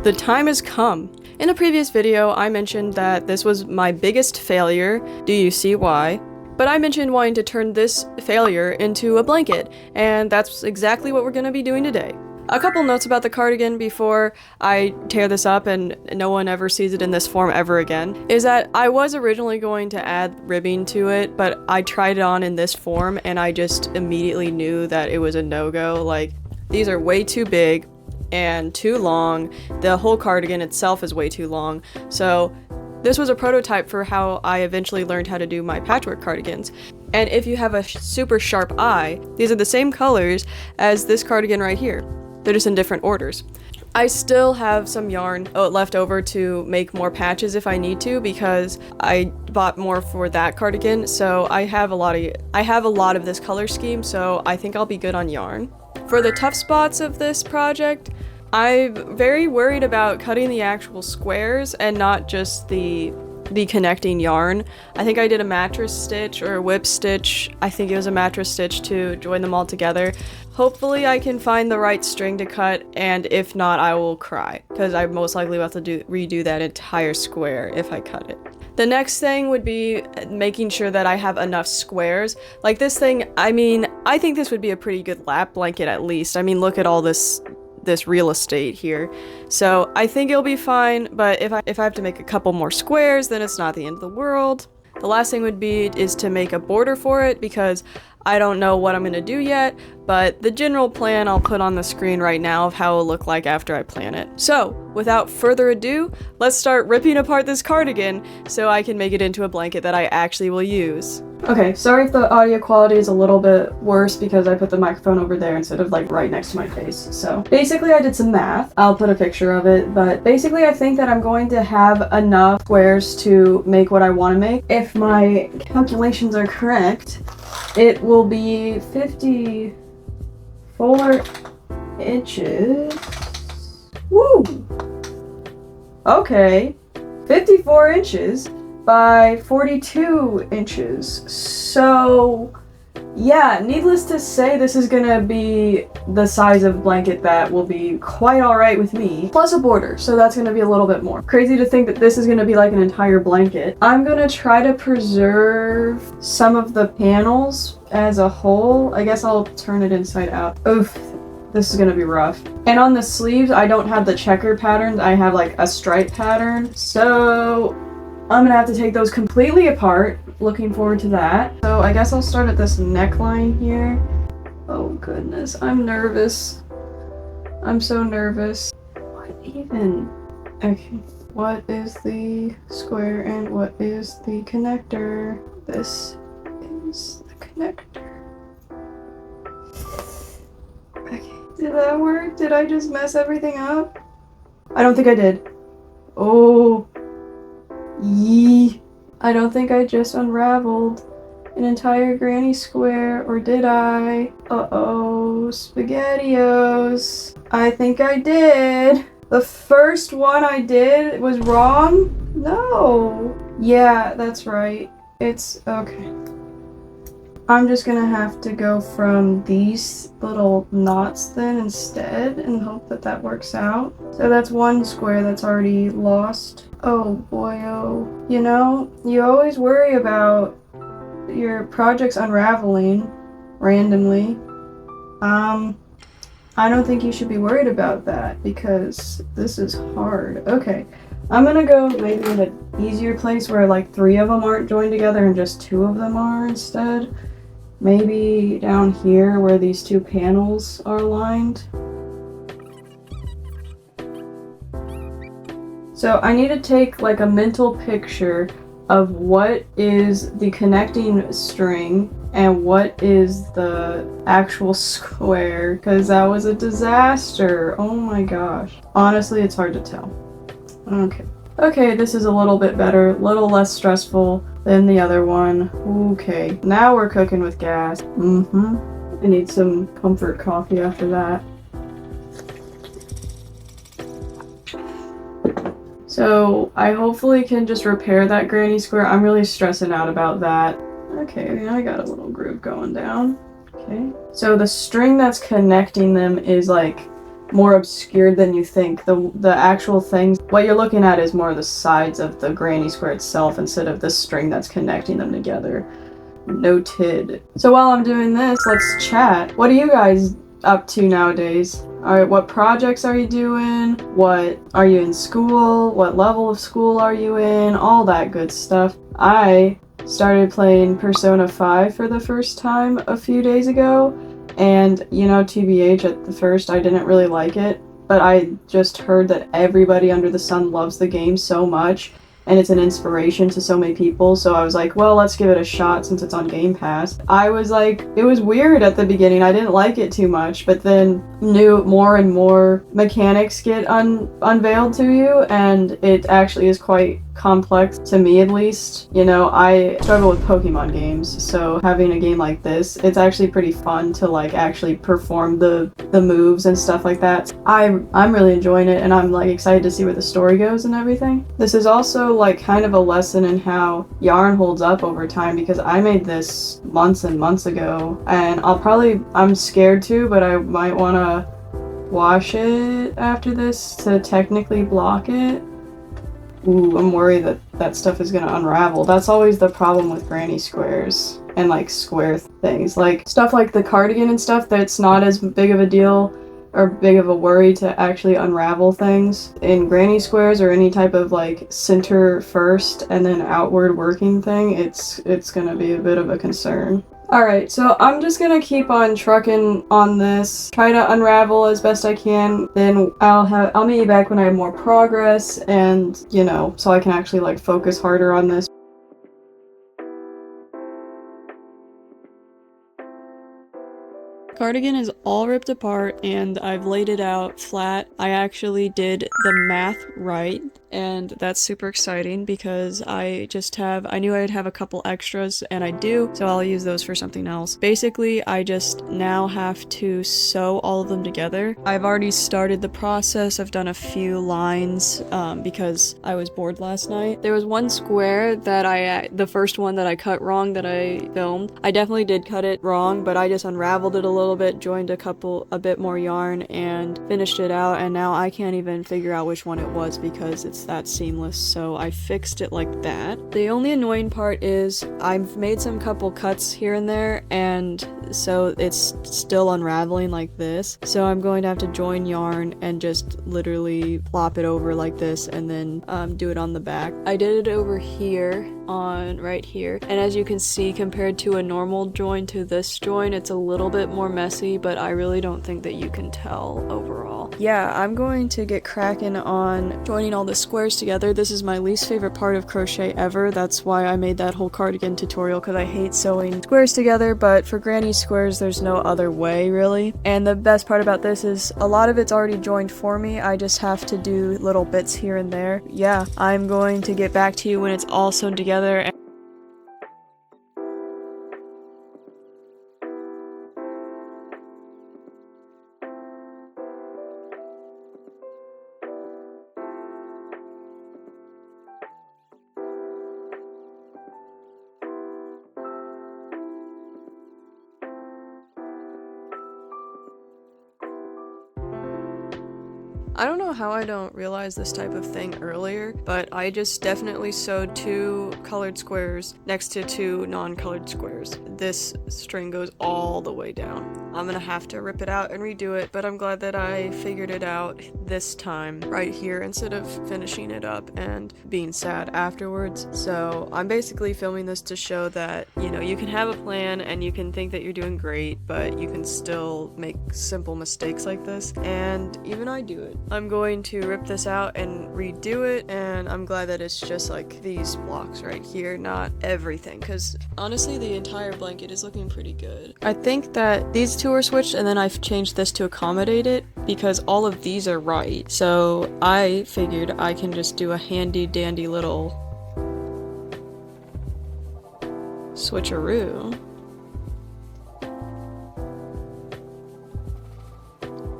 The time has come. In a previous video, I mentioned that this was my biggest failure. Do you see why? But I mentioned wanting to turn this failure into a blanket, and that's exactly what we're going to be doing today. A couple notes about the cardigan before I tear this up and no one ever sees it in this form ever again, is that I was originally going to add ribbing to it, but I tried it on in this form and I just immediately knew that it was a no-go. Like, these are way too big and too long. The whole cardigan itself is way too long. So this was a prototype for how I eventually learned how to do my patchwork cardigans. And if you have a super sharp eye, these are the same colors as this cardigan right here. They're just in different orders. I still have some yarn left over to make more patches if I need to, because I bought more for that cardigan. So I have a lot of this color scheme, so I think I'll be good on yarn. For the tough spots of this project, I'm very worried about cutting the actual squares and not just the connecting yarn. I think I did a mattress stitch or a whip stitch. I think it was a mattress stitch to join them all together. Hopefully I can find the right string to cut, and if not, I will cry, because I most likely will have to redo that entire square if I cut it. The next thing would be making sure that I have enough squares. Like this thing, I mean, I think this would be a pretty good lap blanket at least. I mean, look at all this real estate here. So I think it'll be fine, but if I have to make a couple more squares, then it's not the end of the world. The last thing would be is to make a border for it, because I don't know what I'm gonna do yet, but the general plan I'll put on the screen right now of how it'll look like after I plan it. So without further ado, let's start ripping apart this cardigan so I can make it into a blanket that I actually will use. Okay, sorry if the audio quality is a little bit worse because I put the microphone over there instead of like right next to my face. So basically I did some math. I'll put a picture of it, but basically I think that I'm going to have enough squares to make what I want to make. If my calculations are correct, it will be 54 inches. Woo! Okay, 54 inches by 42 inches. So yeah, needless to say, this is gonna be the size of blanket that will be quite alright with me. Plus a border, so that's gonna be a little bit more. Crazy to think that this is gonna be like an entire blanket. I'm gonna try to preserve some of the panels as a whole. I guess I'll turn it inside out. Oof, this is gonna be rough. And on the sleeves, I don't have the checker patterns, I have like a stripe pattern. So I'm gonna have to take those completely apart. Looking forward to that. So I guess I'll start at this neckline here. Oh goodness, I'm nervous. I'm so nervous. What even? Okay, what is the square and what is the connector? This is the connector. Okay, did that work? Did I just mess everything up? I don't think I did. Oh. Yee. I don't think I just unraveled an entire granny square, or did I? Uh-oh, SpaghettiOs. I think I did. The first one I did was wrong? No. Yeah, that's right. It's okay. I'm just gonna have to go from these little knots then instead and hope that that works out. So that's one square that's already lost. Oh boy, oh. You know, you always worry about your projects unraveling randomly. I don't think you should be worried about that because this is hard. Okay, I'm gonna go maybe in an easier place where like 3 of them aren't joined together and just 2 of them are instead. Maybe down here where these 2 panels are aligned. So I need to take like a mental picture of what is the connecting string and what is the actual square, because that was a disaster. Oh my gosh. Honestly, it's hard to tell. Okay. Okay, this is a little bit better, a little less stressful than the other one. Okay, now we're cooking with gas. I need some comfort coffee after that. So I hopefully can just repair that granny square. I'm really stressing out about that. Okay, I got a little groove going down. Okay, so the string that's connecting them is like more obscured than you think. The actual things, what you're looking at is more the sides of the granny square itself instead of the string that's connecting them together. Noted. So while I'm doing this, let's chat. What are you guys up to nowadays? Alright, what projects are you doing? What are you in school? What level of school are you in? All that good stuff. I started playing Persona 5 for the first time a few days ago, and you know, TBH, at the first I didn't really like it, but I just heard that everybody under the sun loves the game so much, and it's an inspiration to so many people, so I was like, well, let's give it a shot since it's on Game Pass. I was like, it was weird at the beginning, I didn't like it too much, but then new more and more mechanics get unveiled to you, and it actually is quite complex, to me at least. You know, I struggle with Pokemon games, so having a game like this, it's actually pretty fun to like actually perform the moves and stuff like that. I'm really enjoying it, and I'm like excited to see where the story goes and everything. This is also like kind of a lesson in how yarn holds up over time, because I made this months and months ago, and I'm scared to, but I might want to wash it after this to technically block it. Ooh, I'm worried that that stuff is gonna unravel. That's always the problem with granny squares and like square things. Like stuff like the cardigan and stuff, that's not as big of a deal or big of a worry to actually unravel things. In granny squares or any type of like center first and then outward working thing, it's gonna be a bit of a concern. Alright, so I'm just gonna keep on trucking on this, try to unravel as best I can, then I'll meet you back when I have more progress, and, you know, so I can actually like focus harder on this. Cardigan is all ripped apart and I've laid it out flat. I actually did the math right, and that's super exciting because I knew I'd have a couple extras, and I do, so I'll use those for something else. Basically, I just now have to sew all of them together. I've already started the process. I've done a few lines because I was bored last night. There was one square that the first one that I cut wrong that I filmed. I definitely did cut it wrong, but I just unraveled it a little bit, joined a bit more yarn, and finished it out, and now I can't even figure out which one it was because it's that seamless, so I fixed it like that. The only annoying part is I've made some couple cuts here and there, and so it's still unraveling like this, so I'm going to have to join yarn and just literally plop it over like this and then do it on the back. I did it over here on right here, and as you can see, compared to a normal join to this join, it's a little bit more messy, but I really don't think that you can tell overall. Yeah, I'm going to get cracking on joining all the squares together. This is my least favorite part of crochet ever. That's why I made that whole cardigan tutorial, because I hate sewing squares together, but for granny squares there's no other way really. And the best part about this is a lot of it's already joined for me. I just have to do little bits here and there. Yeah, I'm going to get back to you when it's all sewn together. I don't know how I don't realize this type of thing earlier, but I just definitely sewed 2 colored squares next to 2 non-colored squares. This string goes all the way down. I'm gonna have to rip it out and redo it, but I'm glad that I figured it out this time right here instead of finishing it up and being sad afterwards. So I'm basically filming this to show that, you know, you can have a plan and you can think that you're doing great, but you can still make simple mistakes like this, and even I do it. I'm going to rip this out and redo it, and I'm glad that it's just like these blocks right here, not everything, because honestly the entire blanket is looking pretty good. I think that these 2 are switched, and then I've changed this to accommodate it because all of these are right. So I figured I can just do a handy dandy little switcheroo.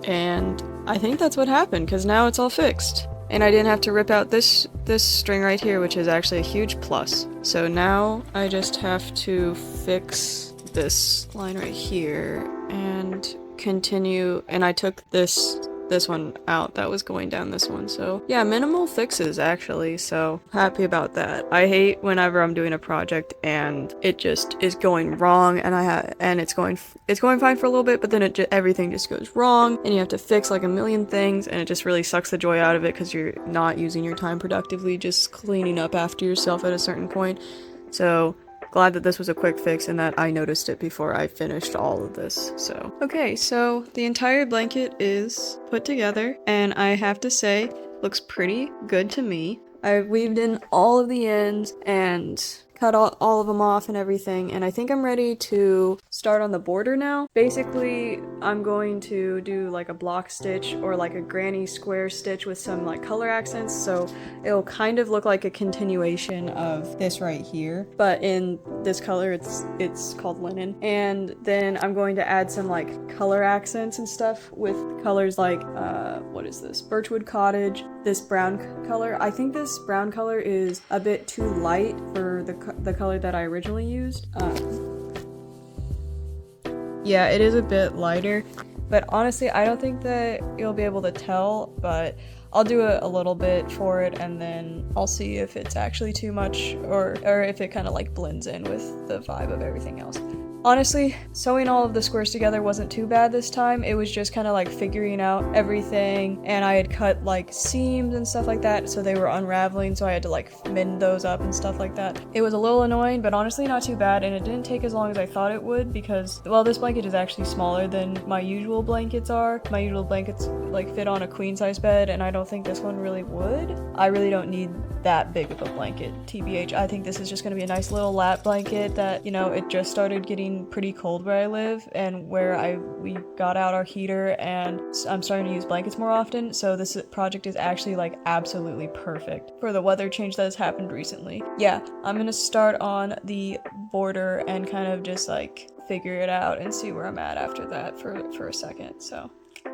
And I think that's what happened, because now it's all fixed. And I didn't have to rip out this string right here, which is actually a huge plus. So now I just have to fix this line right here and continue. And I took this this one out that was going down this one. So yeah, minimal fixes actually, so happy about that. I hate whenever I'm doing a project and it just is going wrong, and it's going fine for a little bit, but then everything just goes wrong and you have to fix like a million things, and it just really sucks the joy out of it because you're not using your time productively, just cleaning up after yourself at a certain point. So glad that this was a quick fix and that I noticed it before I finished all of this. So okay, so the entire blanket is put together, and I have to say looks pretty good to me. I've weaved in all of the ends and cut all of them off and everything, and I think I'm ready to start on the border now. Basically, I'm going to do like a block stitch or like a granny square stitch with some like color accents, so it'll kind of look like a continuation of this right here, but in this color. It's called linen. And then I'm going to add some like color accents and stuff with colors like what is this? Birchwood Cottage, this brown color. I think this brown color is a bit too light for the color that I originally used. Yeah, it is a bit lighter, but honestly I don't think that you'll be able to tell, but I'll do a little bit for it and then I'll see if it's actually too much or if it kind of like blends in with the vibe of everything else. Honestly, sewing all of the squares together wasn't too bad this time. It was just kind of like figuring out everything, and I had cut like seams and stuff like that, so they were unraveling, so I had to like mend those up and stuff like that. It was a little annoying, but honestly not too bad, and it didn't take as long as I thought it would because, well, this blanket is actually smaller than my usual blankets are. My usual blankets like fit on a queen size bed, and I don't think this one really would. I really don't need that big of a blanket, TBH. I think this is just gonna be a nice little lap blanket that, you know, it just started getting pretty cold where I live and where we got out our heater, and I'm starting to use blankets more often, so this project is actually like absolutely perfect for the weather change that has happened recently. Yeah, I'm gonna start on the border and kind of just like figure it out and see where I'm at after that for a second. So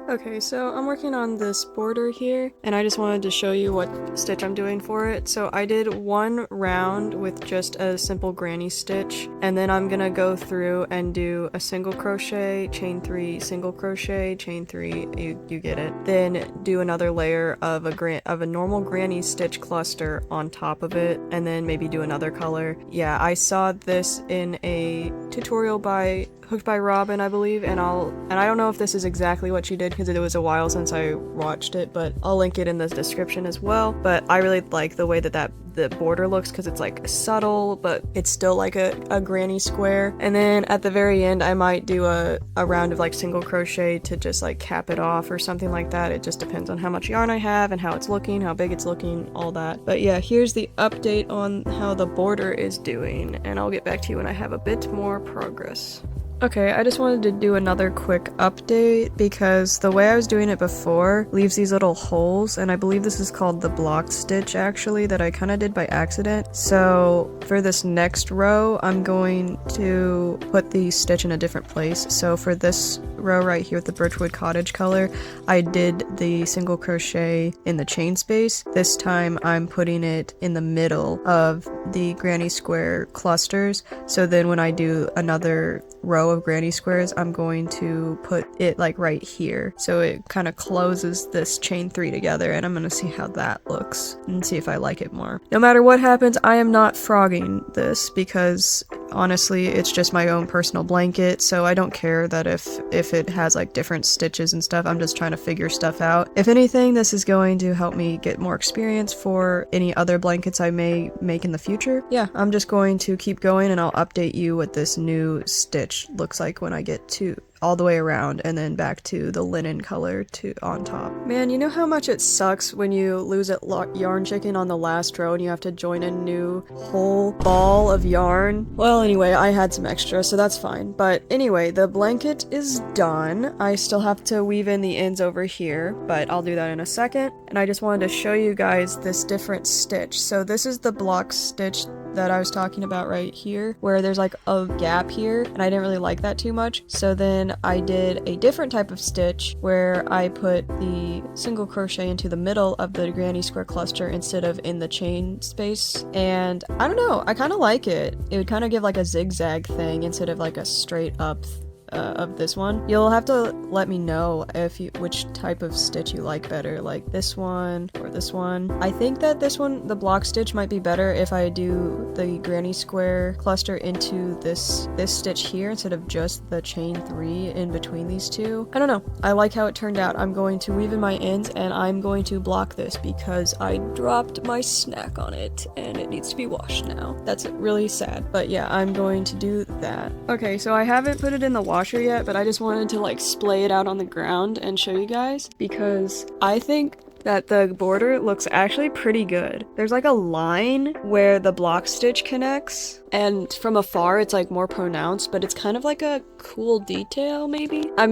okay, so I'm working on this border here, and I just wanted to show you what stitch I'm doing for it. So I did one round with just a simple granny stitch, and then I'm gonna go through and do a single crochet, chain 3, single crochet, chain 3, you get it. Then do another layer of a normal granny stitch cluster on top of it, and then maybe do another color. Yeah, I saw this in a tutorial by Hooked by Robin, I believe, and I don't know if this is exactly what she did because it was a while since I watched it, but I'll link it in the description as well. But I really like the way that the border looks because it's like subtle, but it's still like a granny square. And then at the very end I might do a round of like single crochet to just like cap it off or something like that. It just depends on how much yarn I have and how it's looking, how big it's looking, all that. But yeah, here's the update on how the border is doing, and I'll get back to you when I have a bit more progress. Okay, I just wanted to do another quick update because the way I was doing it before leaves these little holes, and I believe this is called the blocked stitch actually, that I kind of did by accident. So for this next row, I'm going to put the stitch in a different place. So for this row right here with the Birchwood Cottage color, I did the single crochet in the chain space. This time I'm putting it in the middle of the granny square clusters, so then when I do another row of granny squares, I'm going to put it like right here, so it kind of closes this chain 3 together, and I'm gonna see how that looks and see if I like it more. No matter what happens, I am not frogging this because honestly it's just my own personal blanket, so I don't care that if it has like different stitches and stuff. I'm just trying to figure stuff out. If anything, this is going to help me get more experience for any other blankets I may make in the future. Yeah, I'm just going to keep going, and I'll update you what this new stitch looks like when I get to all the way around and then back to the linen color on top. Man, you know how much it sucks when you lose a yarn chicken on the last row and you have to join a new whole ball of yarn? Well, anyway, I had some extra, so that's fine. But anyway, the blanket is done. I still have to weave in the ends over here, but I'll do that in a second. And I just wanted to show you guys this different stitch. So this is the block stitch that I was talking about right here, where there's like a gap here, and I didn't really like that too much. So then I did a different type of stitch where I put the single crochet into the middle of the granny square cluster instead of in the chain space, and I don't know, I kind of like it. It would kind of give like a zigzag thing instead of like a straight up of this one. You'll have to let me know which type of stitch you like better, like this one or this one. I think that this one, the block stitch, might be better if I do the granny square cluster into this stitch here instead of just the chain 3 in between these two. I don't know. I like how it turned out. I'm going to weave in my ends and I'm going to block this because I dropped my snack on it and it needs to be washed now. That's really sad, but yeah, I'm going to do that. Okay, so I haven't put it in the washer yet, but I just wanted to like splay it out on the ground and show you guys because I think that the border looks actually pretty good. There's like a line where the block stitch connects, and from afar it's like more pronounced, but it's kind of like a cool detail maybe. I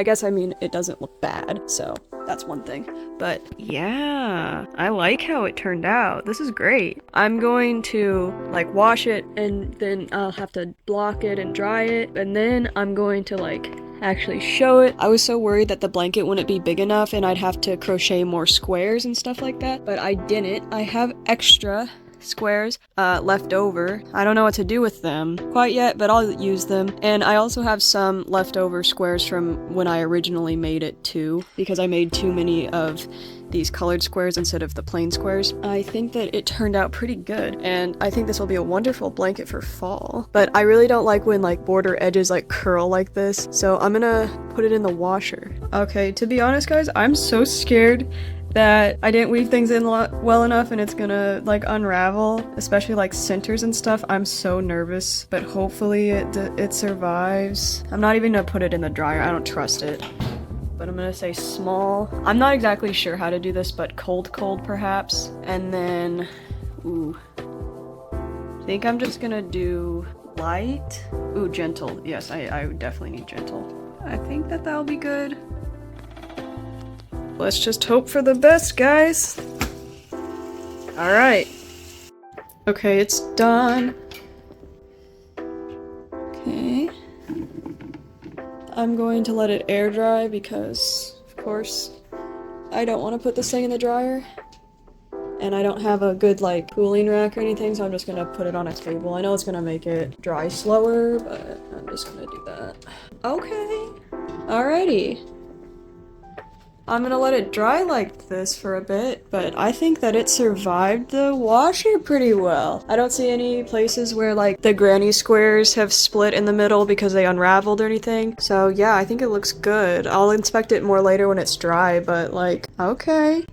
guess it doesn't look bad, so that's one thing. But yeah, I like how it turned out. This is great. I'm going to like wash it and then I'll have to block it and dry it, and then I'm going to like actually show it. I was so worried that the blanket wouldn't be big enough and I'd have to crochet more squares and stuff like that, but I didn't. I have extra squares left over. I don't know what to do with them quite yet, but I'll use them. And I also have some leftover squares from when I originally made it too, because I made too many of these colored squares instead of the plain squares. I think that it turned out pretty good, and I think this will be a wonderful blanket for fall. But I really don't like when like border edges like curl like this, so I'm gonna put it in the washer. Okay, to be honest guys, I'm so scared that I didn't weave things in well enough and it's gonna like unravel, especially like centers and stuff. I'm so nervous, but hopefully it survives. I'm not even gonna put it in the dryer, I don't trust it. But I'm gonna say small. I'm not exactly sure how to do this, but cold perhaps. And then, ooh. I think I'm just gonna do light. Ooh, gentle. Yes, I would definitely need gentle. I think that'll be good. Let's just hope for the best, guys. Alright. Okay, it's done. Okay. I'm going to let it air dry because, of course, I don't want to put this thing in the dryer. And I don't have a good, like, cooling rack or anything, so I'm just gonna put it on a table. I know it's gonna make it dry slower, but I'm just gonna do that. Okay. Alrighty. I'm gonna let it dry like this for a bit, but I think that it survived the washer pretty well. I don't see any places where like the granny squares have split in the middle because they unraveled or anything. So yeah, I think it looks good. I'll inspect it more later when it's dry, but like, okay.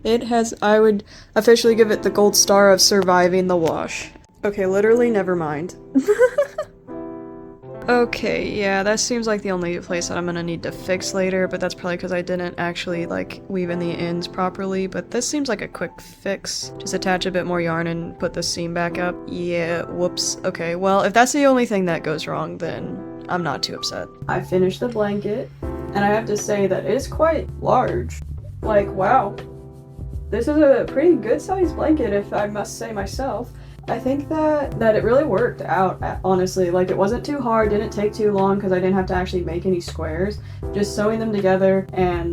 I would officially give it the gold star of surviving the wash. Okay, literally never mind. Okay, yeah, that seems like the only place that I'm gonna need to fix later, but that's probably because I didn't actually, like, weave in the ends properly, but this seems like a quick fix. Just attach a bit more yarn and put the seam back up. Yeah, whoops. Okay, well, if that's the only thing that goes wrong, then I'm not too upset. I finished the blanket, and I have to say that it is quite large. Like, wow. This is a pretty good-sized blanket, if I must say myself. I think that it really worked out, honestly. Like, it wasn't too hard, didn't take too long because I didn't have to actually make any squares. Just sewing them together and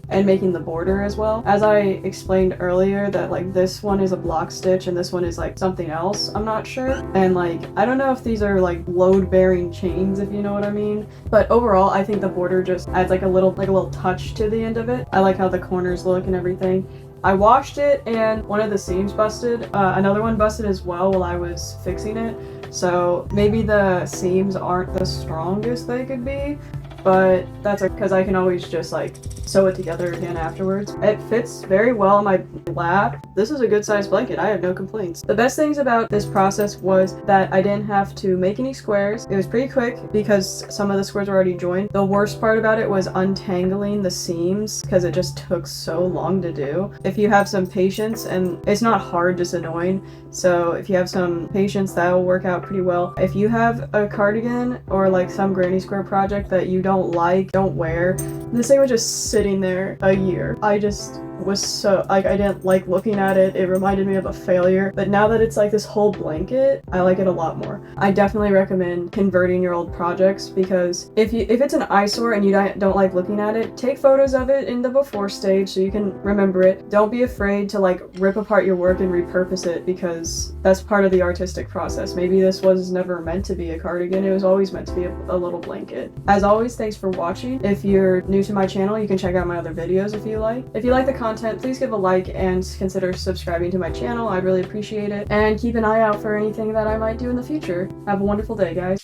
making the border as well. As I explained earlier, that like this one is a block stitch and this one is like something else, I'm not sure. And like, I don't know if these are like load-bearing chains, if you know what I mean. But overall, I think the border just adds like a little touch to the end of it. I like how the corners look and everything. I washed it and one of the seams busted. Another one busted as well while I was fixing it. So maybe the seams aren't the strongest they could be, but that's because I can always just like sew it together again afterwards. It fits very well on my lap. This is a good sized blanket. I have no complaints. The best things about this process was that I didn't have to make any squares. It was pretty quick because some of the squares were already joined. The worst part about it was untangling the seams because it just took so long to do. If you have some patience, and it's not hard, just annoying. So if you have some patience, that will work out pretty well. If you have a cardigan or like some granny square project that you don't wear, this thing was just sitting there a year. I just was so, like, I didn't like looking at it. It reminded me of a failure. But now that it's like this whole blanket, I like it a lot more. I definitely recommend converting your old projects, because if it's an eyesore and you don't like looking at it, take photos of it in the before stage so you can remember it. Don't be afraid to like rip apart your work and repurpose it, because that's part of the artistic process. Maybe this was never meant to be a cardigan, it was always meant to be a little blanket. As always, thanks for watching. If you're new to my channel, you can check out my other videos if you like. If you like the content, please give a like and consider subscribing to my channel. I'd really appreciate it. And keep an eye out for anything that I might do in the future. Have a wonderful day, guys.